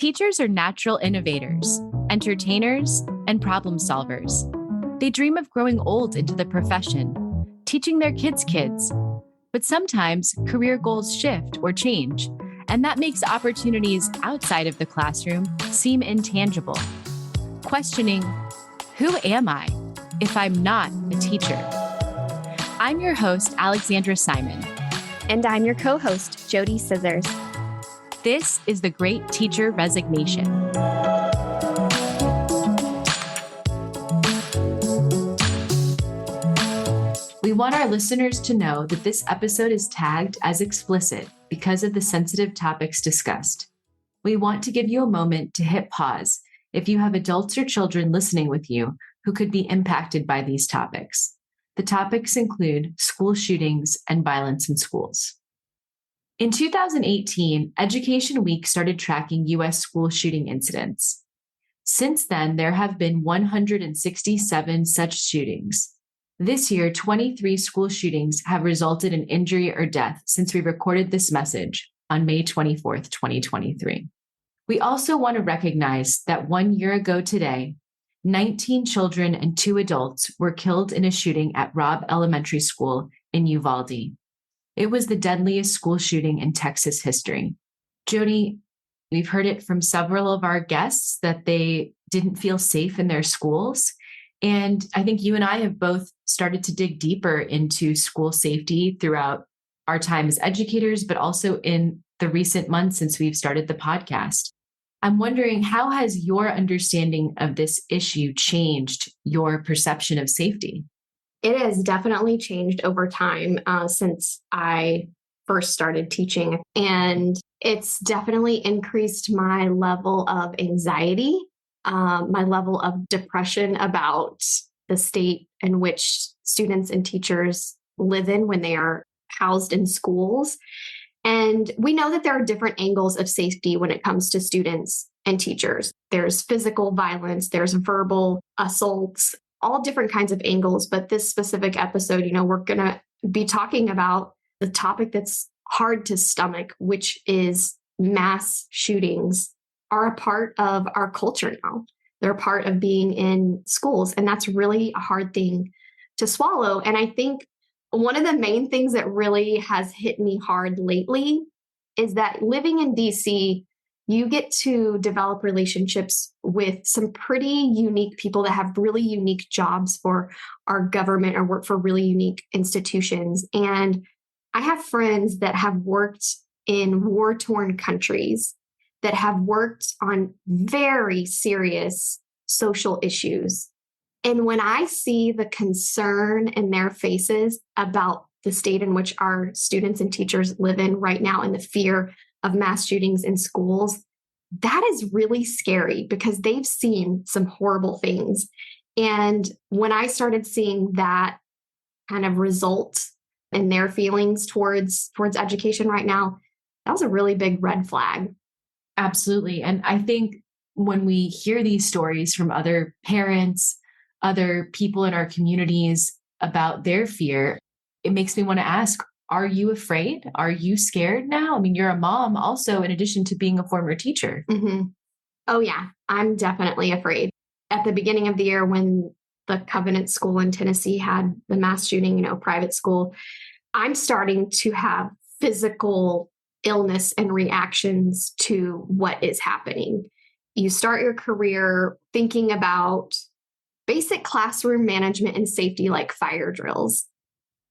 Teachers are natural innovators, entertainers, and problem solvers. They dream of growing old into the profession, teaching their kids. But sometimes career goals shift or change, and that makes opportunities outside of the classroom seem intangible. Questioning, who am I if I'm not a teacher? I'm your host, Alexandra Simon. And I'm your co-host, JoDee Scissors. This is the Great Teacher Resignation. We want our listeners to know that this episode is tagged as explicit because of the sensitive topics discussed. We want to give you a moment to hit pause if you have adults or children listening with you who could be impacted by these topics. The topics include school shootings and violence in schools. In 2018, Education Week started tracking U.S. school shooting incidents. Since then, there have been 167 such shootings. This year, 23 school shootings have resulted in injury or death since we recorded this message on May 24th, 2023. We also want to recognize that 1 year ago today, 19 children and 2 adults were killed in a shooting at Robb Elementary School in Uvalde. It was the deadliest school shooting in Texas history. JoDee, we've heard it from several of our guests that they didn't feel safe in their schools. And I think you and I have both started to dig deeper into school safety throughout our time as educators, but also in the recent months since we've started the podcast. I'm wondering, how has your understanding of this issue changed your perception of safety? It has definitely changed over time since I first started teaching. And it's definitely increased my level of anxiety, my level of depression about the state in which students and teachers live in when they are housed in schools. And we know that there are different angles of safety when it comes to students and teachers. There's physical violence, there's verbal assaults, all different kinds of angles. But this specific episode, we're going to be talking about the topic that's hard to stomach, which is mass shootings are a part of our culture now. They're a part of being in schools. And that's really a hard thing to swallow. And I think one of the main things that really has hit me hard lately is that living in DC, you get to develop relationships with some pretty unique people that have really unique jobs for our government or work for really unique institutions. And I have friends that have worked in war-torn countries, that have worked on very serious social issues. And when I see the concern in their faces about the state in which our students and teachers live in right now and the fear of mass shootings in schools, that is really scary because they've seen some horrible things. And when I started seeing that kind of result in their feelings towards education right now, that was a really big red flag. Absolutely. And I think when we hear these stories from other parents, other people in our communities about their fear, it makes me want to ask, are you afraid? Are you scared now? I mean, you're a mom also, in addition to being a former teacher. Mm-hmm. Oh, yeah, I'm definitely afraid. At the beginning of the year, when the Covenant School in Tennessee had the mass shooting, private school, I'm starting to have physical illness and reactions to what is happening. You start your career thinking about basic classroom management and safety like fire drills.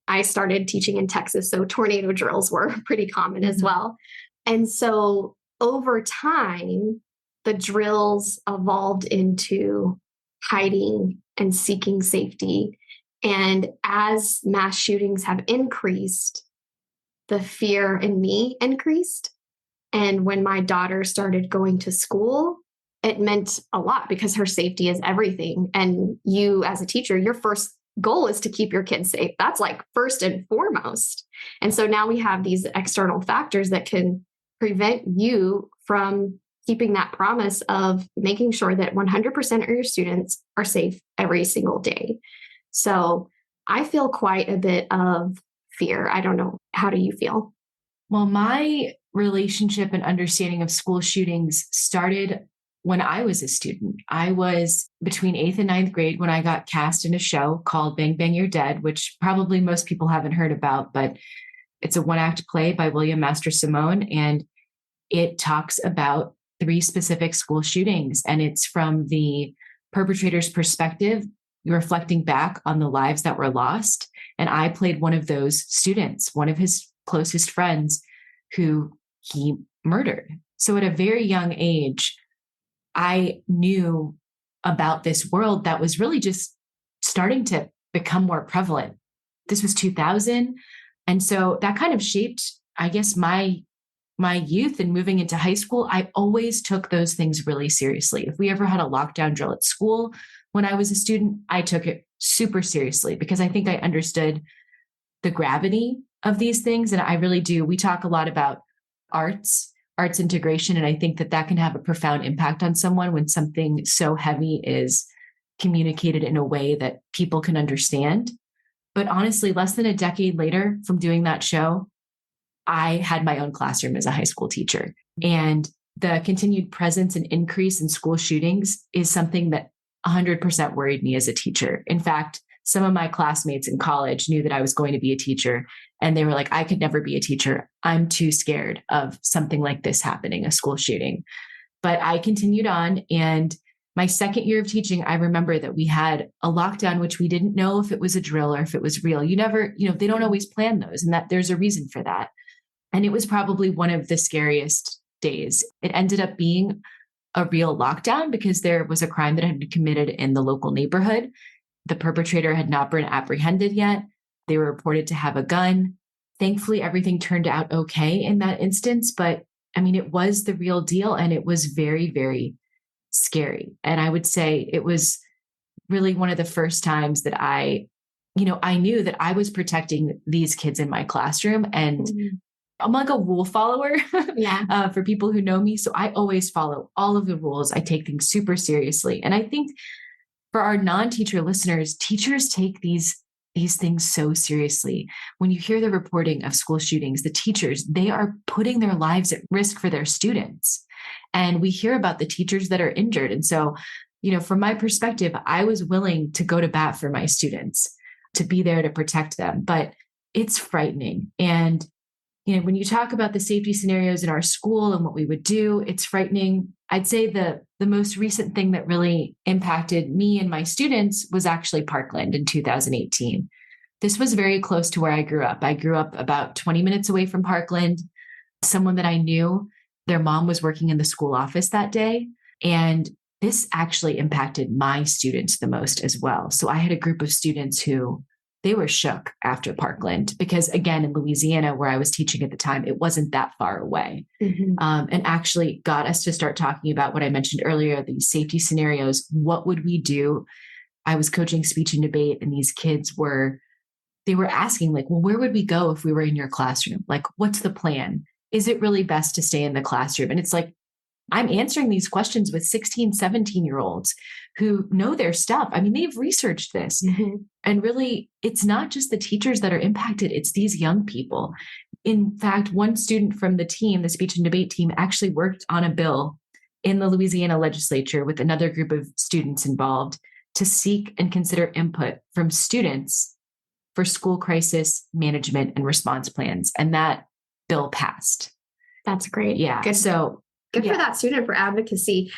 I started teaching in Texas, so tornado drills were pretty common as well. And so over time, the drills evolved into hiding and seeking safety. And as mass shootings have increased, the fear in me increased. And when my daughter started going to school, it meant a lot because her safety is everything. And you, as a teacher, your first goal is to keep your kids safe. That's like first and foremost. And so now we have these external factors that can prevent you from keeping that promise of making sure that 100% of your students are safe every single day. So I feel quite a bit of fear. I don't know. How do you feel? Well, my relationship and understanding of school shootings started when I was a student. I was between 8th and 9th grade when I got cast in a show called Bang Bang You're Dead, which probably most people haven't heard about, but it's a one-act play by William Master Simone, and it talks about 3 specific school shootings, and it's from the perpetrator's perspective, reflecting back on the lives that were lost. And I played one of those students, one of his closest friends who he murdered. So at a very young age, I knew about this world that was really just starting to become more prevalent. This was 2000. And so that kind of shaped, I guess, my youth and moving into high school. I always took those things really seriously. If we ever had a lockdown drill at school when I was a student, I took it super seriously because I think I understood the gravity of these things. And I really do. We talk a lot about arts integration. And I think that can have a profound impact on someone when something so heavy is communicated in a way that people can understand. But honestly, less than a decade later from doing that show, I had my own classroom as a high school teacher. And the continued presence and increase in school shootings is something that 100% worried me as a teacher. In fact, some of my classmates in college knew that I was going to be a teacher, and they were like, I could never be a teacher. I'm too scared of something like this happening, a school shooting. But I continued on. And my second year of teaching, I remember that we had a lockdown, which we didn't know if it was a drill or if it was real. You never, they don't always plan those, and that there's a reason for that. And it was probably one of the scariest days. It ended up being a real lockdown because there was a crime that had been committed in the local neighborhood. The perpetrator had not been apprehended yet. They were reported to have a gun. Thankfully, everything turned out okay in that instance. But I mean, it was the real deal, and it was very, very scary. And I would say it was really one of the first times that I knew that I was protecting these kids in my classroom. And I'm like a rule follower for people who know me. So I always follow all of the rules. I take things super seriously. And I think for our non-teacher listeners, teachers take these things so seriously. When you hear the reporting of school shootings, the teachers, they are putting their lives at risk for their students. And we hear about the teachers that are injured. And so, from my perspective, I was willing to go to bat for my students, to be there to protect them. But it's frightening. And when you talk about the safety scenarios in our school and what we would do, it's frightening. I'd say the most recent thing that really impacted me and my students was actually Parkland in 2018. This was very close to where I grew up. I grew up about 20 minutes away from Parkland. Someone that I knew, their mom was working in the school office that day. And this actually impacted my students the most as well. So I had a group of students who they were shook after Parkland because, again, in Louisiana, where I was teaching at the time, it wasn't that far away. And actually got us to start talking about what I mentioned earlier, these safety scenarios. What would we do? I was coaching speech and debate, and these kids were asking, like, well, where would we go if we were in your classroom? Like, what's the plan? Is it really best to stay in the classroom? And it's like, I'm answering these questions with 16, 17-year-olds who know their stuff. I mean, they've researched this. And really, it's not just the teachers that are impacted, it's these young people. In fact, one student from the team, the speech and debate team, actually worked on a bill in the Louisiana legislature with another group of students involved to seek and consider input from students for school crisis management and response plans. And that bill passed. That's great. Yeah. Good. So good for that student for advocacy.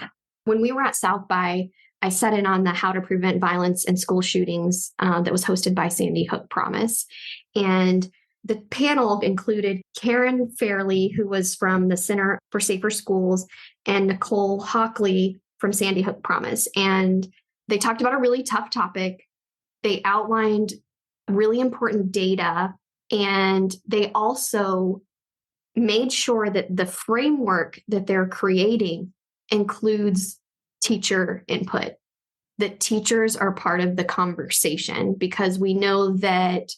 When we were at South by, I sat in on the How to Prevent Violence in School Shootings that was hosted by Sandy Hook Promise. And the panel included Karen Fairley, who was from the Center for Safer Schools, and Nicole Hockley from Sandy Hook Promise. And they talked about a really tough topic. They outlined really important data, and they also made sure that the framework that they're creating includes teacher input, that teachers are part of the conversation, because we know that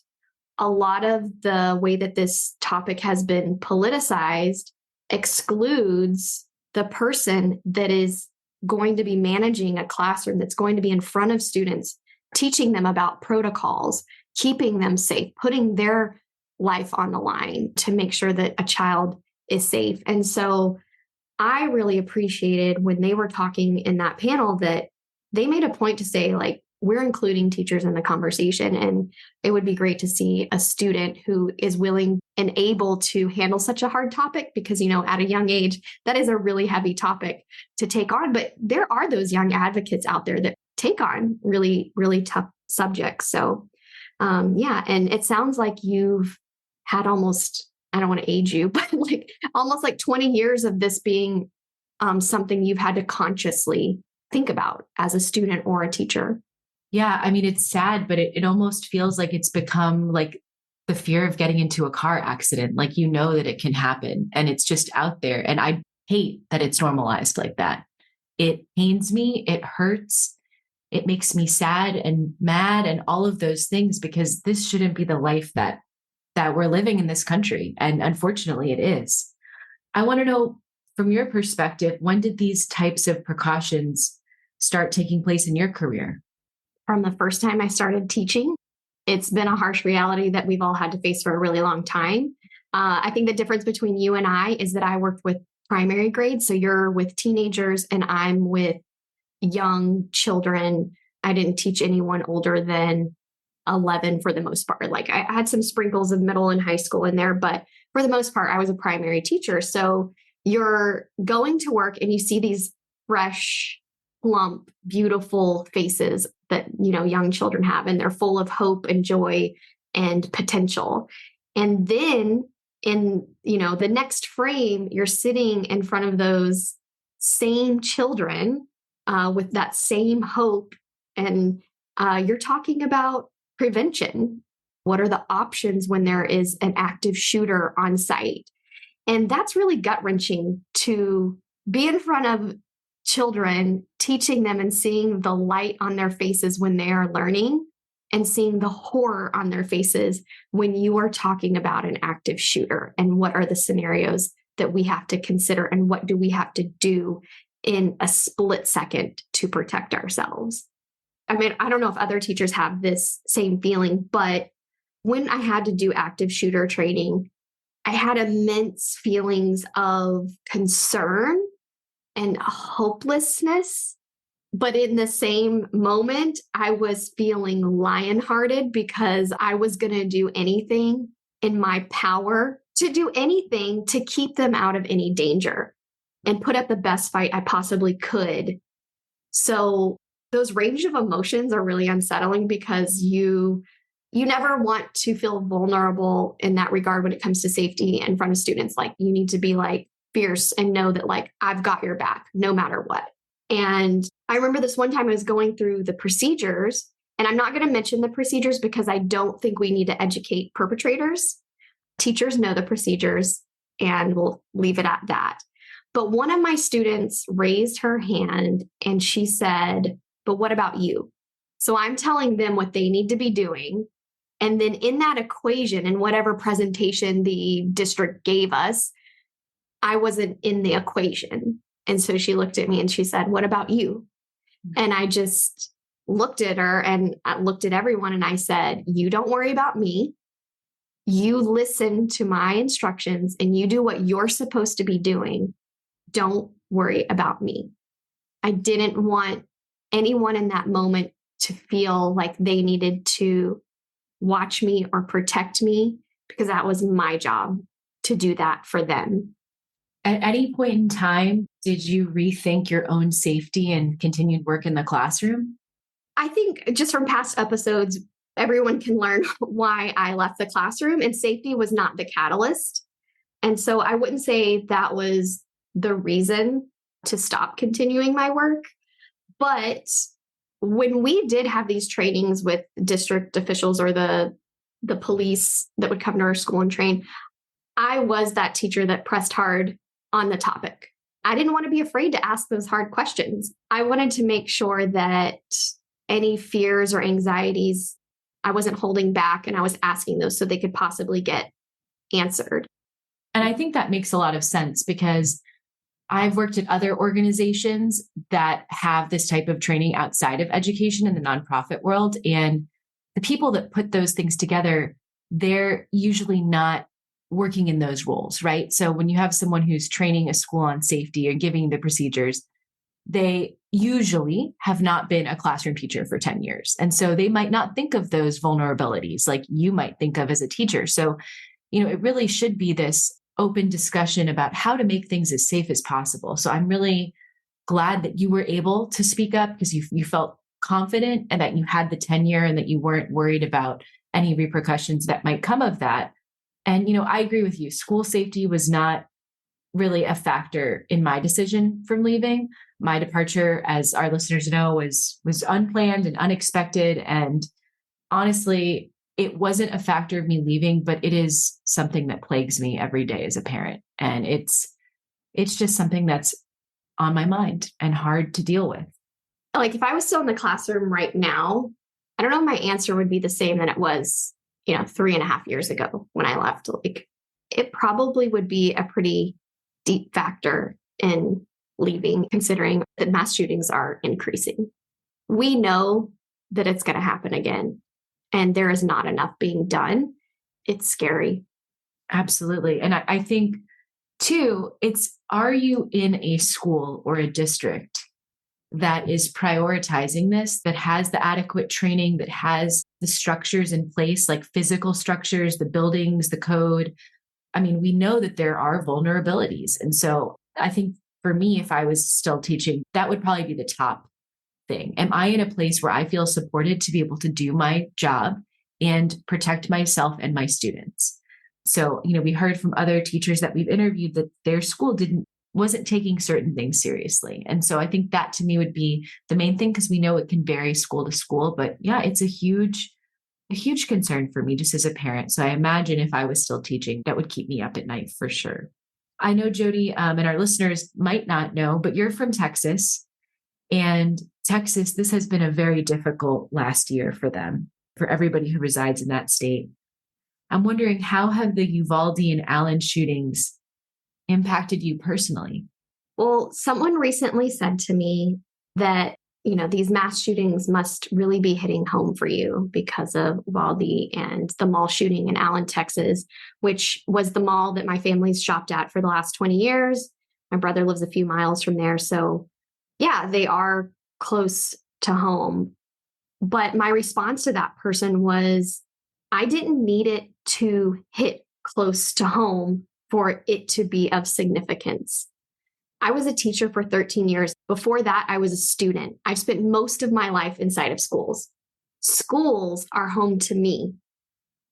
a lot of the way that this topic has been politicized excludes the person that is going to be managing a classroom, that's going to be in front of students, teaching them about protocols, keeping them safe, putting their life on the line to make sure that a child is safe. And so I really appreciated when they were talking in that panel that they made a point to say, like, we're including teachers in the conversation. And it would be great to see a student who is willing and able to handle such a hard topic because, at a young age, that is a really heavy topic to take on. But there are those young advocates out there that take on really, really tough subjects. So, yeah. And it sounds like you've had almost, I don't want to age you, but like almost like 20 years of this being something you've had to consciously think about as a student or a teacher. Yeah, I mean, it's sad, but it almost feels like it's become like the fear of getting into a car accident. Like, that it can happen and it's just out there. And I hate that it's normalized like that. It pains me. It hurts. It makes me sad and mad and all of those things because this shouldn't be the life that we're living in this country. And unfortunately, it is. I want to know from your perspective, when did these types of precautions start taking place in your career? From the first time I started teaching. It's been a harsh reality that we've all had to face for a really long time. I think the difference between you and I is that I worked with primary grades. So you're with teenagers and I'm with young children. I didn't teach anyone older than 11 for the most part. Like I had some sprinkles of middle and high school in there, but for the most part, I was a primary teacher. So you're going to work and you see these fresh, plump, beautiful faces that, young children have, and they're full of hope and joy and potential. And then in, the next frame, you're sitting in front of those same children with that same hope. And you're talking about prevention. What are the options when there is an active shooter on site? And that's really gut-wrenching to be in front of children, teaching them and seeing the light on their faces when they are learning and seeing the horror on their faces when you are talking about an active shooter and what are the scenarios that we have to consider and what do we have to do in a split second to protect ourselves. I mean, I don't know if other teachers have this same feeling, but when I had to do active shooter training, I had immense feelings of concern and hopelessness. But in the same moment, I was feeling lion-hearted because I was going to do anything in my power to do anything to keep them out of any danger and put up the best fight I possibly could. So those range of emotions are really unsettling because you never want to feel vulnerable in that regard when it comes to safety in front of students. Like you need to be like fierce and know that like, I've got your back no matter what. And I remember this one time I was going through the procedures, and I'm not going to mention the procedures because I don't think we need to educate perpetrators. Teachers know the procedures and we'll leave it at that. But one of my students raised her hand and she said, "But what about you?" So I'm telling them what they need to be doing. And then in that equation, in whatever presentation the district gave us, I wasn't in the equation. And so she looked at me and she said, "What about you?" And I just looked at her and I looked at everyone and I said, "You don't worry about me. You listen to my instructions and you do what you're supposed to be doing. Don't worry about me." I didn't want anyone in that moment to feel like they needed to watch me or protect me because that was my job to do that for them. At any point in time, did you rethink your own safety and continued work in the classroom? I think just from past episodes, everyone can learn why I left the classroom, and safety was not the catalyst. And so I wouldn't say that was the reason to stop continuing my work. But when we did have these trainings with district officials or the police that would come to our school and train, I was that teacher that pressed hard on the topic. I didn't want to be afraid to ask those hard questions. I wanted to make sure that any fears or anxieties, I wasn't holding back and I was asking those so they could possibly get answered. And I think that makes a lot of sense because I've worked at other organizations that have this type of training outside of education in the nonprofit world. And the people that put those things together, they're usually not working in those roles, right? So when you have someone who's training a school on safety or giving the procedures, they usually have not been a classroom teacher for 10 years. And so they might not think of those vulnerabilities like you might think of as a teacher. So, it really should be this open discussion about how to make things as safe as possible. So I'm really glad that you were able to speak up because you felt confident and that you had the tenure and that you weren't worried about any repercussions that might come of that. And, I agree with you. School safety was not really a factor in my decision from leaving. My departure, as our listeners know, was unplanned and unexpected. And honestly, it wasn't a factor of me leaving, but it is something that plagues me every day as a parent. And it's just something that's on my mind and hard to deal with. Like if I was still in the classroom right now, I don't know if my answer would be the same than it was, 3.5 years ago when I left. Like it probably would be a pretty deep factor in leaving, considering that mass shootings are increasing. We know that it's going to happen again, and there is not enough being done. It's scary. Absolutely. And I think, too, are you in a school or a district that is prioritizing this, that has the adequate training, that has the structures in place, like physical structures, the buildings, the code? I mean, we know that there are vulnerabilities. And so I think for me, if I was still teaching, that would probably be the top thing. Am I in a place where I feel supported to be able to do my job and protect myself and my students? So, we heard from other teachers that we've interviewed that their school wasn't taking certain things seriously. And so I think that to me would be the main thing, because we know it can vary school to school. But yeah, it's a huge concern for me just as a parent. So I imagine if I was still teaching, that would keep me up at night for sure. I know JoDee, and our listeners might not know, but you're from Texas. And Texas, this has been a very difficult last year for them, for everybody who resides in that state. I'm wondering, how have the Uvalde and Allen shootings impacted you personally? Well, someone recently said to me that, these mass shootings must really be hitting home for you because of Uvalde and the mall shooting in Allen, Texas, which was the mall that my family's shopped at for the last 20 years. My brother lives a few miles from there. So yeah, they are close to home. But my response to that person was, I didn't need it to hit close to home for it to be of significance. I was a teacher for 13 years. Before that, I was a student. I've spent most of my life inside of schools. Schools are home to me.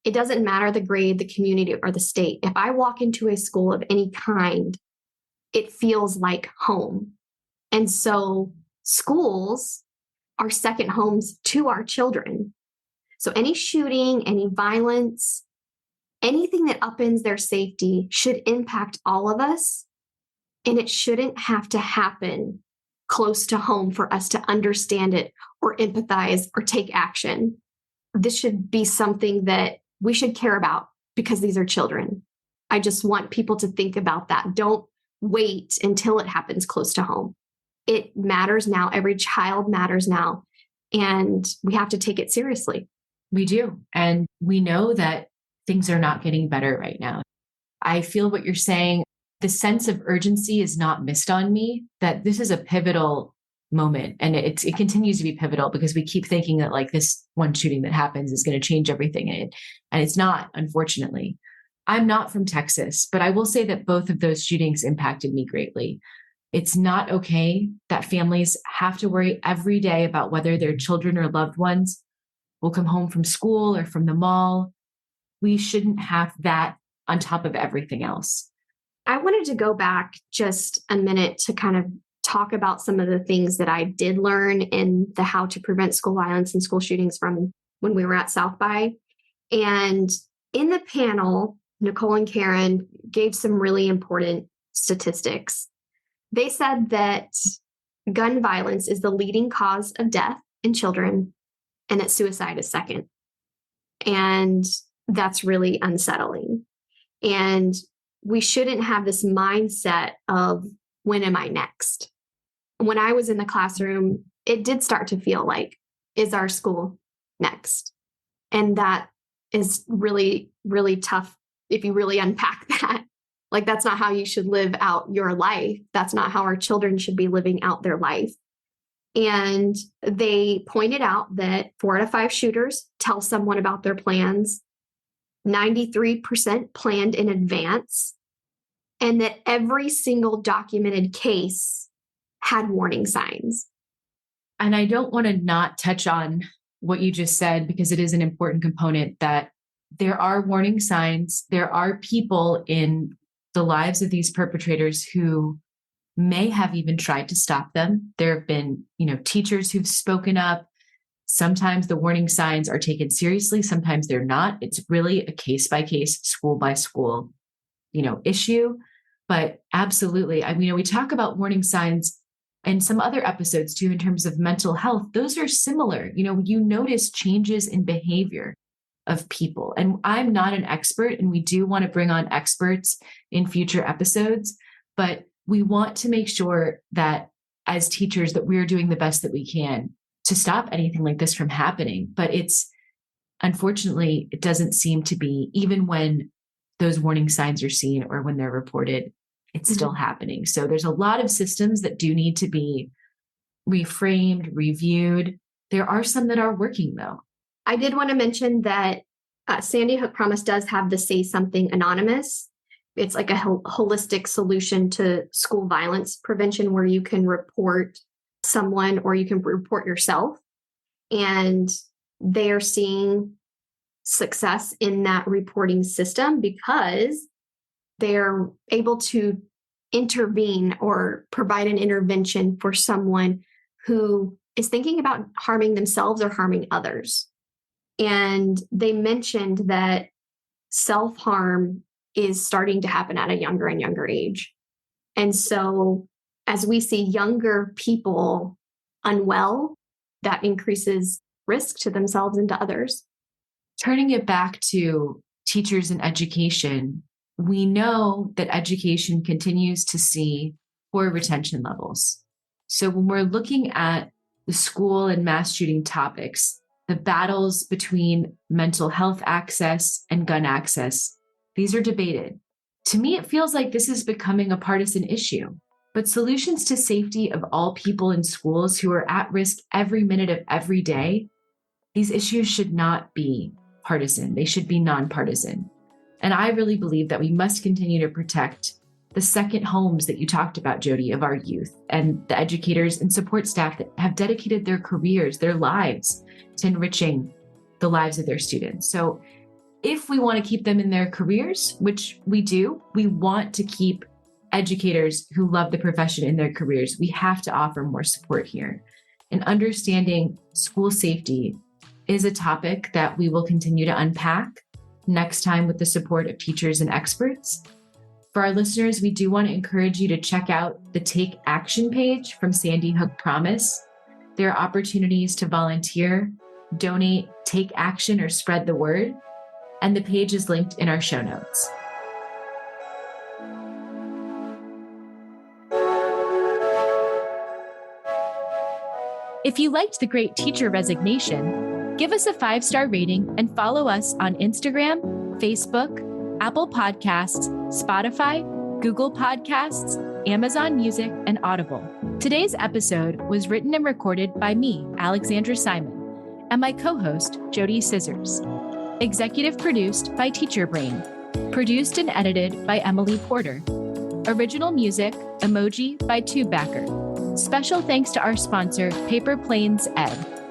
It doesn't matter the grade, the community, or the state. If I walk into a school of any kind, it feels like home. And so schools are second homes to our children. So any shooting, any violence, anything that upends their safety should impact all of us. And it shouldn't have to happen close to home for us to understand it or empathize or take action. This should be something that we should care about because these are children. I just want people to think about that. Don't wait until it happens close to home. It matters now. Every child matters now. And we have to take it seriously. We do. And we know that things are not getting better right now. I feel what you're saying. The sense of urgency is not missed on me, that this is a pivotal moment. And it continues to be pivotal because we keep thinking that like this one shooting that happens is going to change everything. And it's not, unfortunately. I'm not from Texas, but I will say that both of those shootings impacted me greatly. It's not okay that families have to worry every day about whether their children or loved ones will come home from school or from the mall. We shouldn't have that on top of everything else. I wanted to go back just a minute to kind of talk about some of the things that I did learn in the How to Prevent School Violence and School Shootings from when we were at South by. And in the panel, Nicole and Karen gave some really important statistics. They said that gun violence is the leading cause of death in children and that suicide is second. And that's really unsettling. And we shouldn't have this mindset of when am I next? When I was in the classroom, it did start to feel like, is our school next? And that is really, really tough if you really unpack that. Like, that's not how you should live out your life. That's not how our children should be living out their life. And they pointed out that 4 out of 5 shooters tell someone about their plans, 93% planned in advance, and that every single documented case had warning signs. And I don't want to not touch on what you just said, because it is an important component that there are warning signs. There are people in the lives of these perpetrators who may have even tried to stop them. There have been, teachers who've spoken up. Sometimes the warning signs are taken seriously. Sometimes they're not. It's really a case by case, school by school, issue. But absolutely, we talk about warning signs and some other episodes too, in terms of mental health. Those are similar. You notice changes in behavior of people. And I'm not an expert, and we do want to bring on experts in future episodes, but we want to make sure that as teachers that we're doing the best that we can to stop anything like this from happening. But unfortunately, it doesn't seem to be, even when those warning signs are seen or when they're reported, it's still happening. So there's a lot of systems that do need to be reframed, reviewed. There are some that are working, though. I did want to mention that Sandy Hook Promise does have the Say Something Anonymous. It's like a holistic solution to school violence prevention, where you can report someone or you can report yourself. And they are seeing success in that reporting system because they're able to intervene or provide an intervention for someone who is thinking about harming themselves or harming others. And they mentioned that self-harm is starting to happen at a younger and younger age. And so as we see younger people unwell, that increases risk to themselves and to others. Turning it back to teachers and education, we know that education continues to see poor retention levels. So when we're looking at the school and mass shooting topics, the battles between mental health access and gun access, these are debated. To me, it feels like this is becoming a partisan issue. But solutions to safety of all people in schools who are at risk every minute of every day, these issues should not be partisan. They should be nonpartisan. And I really believe that we must continue to protect the second homes that you talked about, JoDee, of our youth, and the educators and support staff that have dedicated their careers, their lives, to enriching the lives of their students. So if we want to keep them in their careers, which we do, we want to keep educators who love the profession in their careers. We have to offer more support here. And understanding school safety is a topic that we will continue to unpack next time with the support of teachers and experts. For our listeners, we do want to encourage you to check out the Take Action page from Sandy Hook Promise. There are opportunities to volunteer, donate, take action, or spread the word. And the page is linked in our show notes. If you liked The Great Teacher Resignation, give us a 5-star rating and follow us on Instagram, Facebook, Apple Podcasts, Spotify, Google Podcasts, Amazon Music, and Audible. Today's episode was written and recorded by me, Alexandra Simon, and my co-host, JoDee Scissors. Executive produced by Teacher Brain. Produced and edited by Emily Porter. Original music, Emoji by Tubebacker. Special thanks to our sponsor, Paper Planes Ed.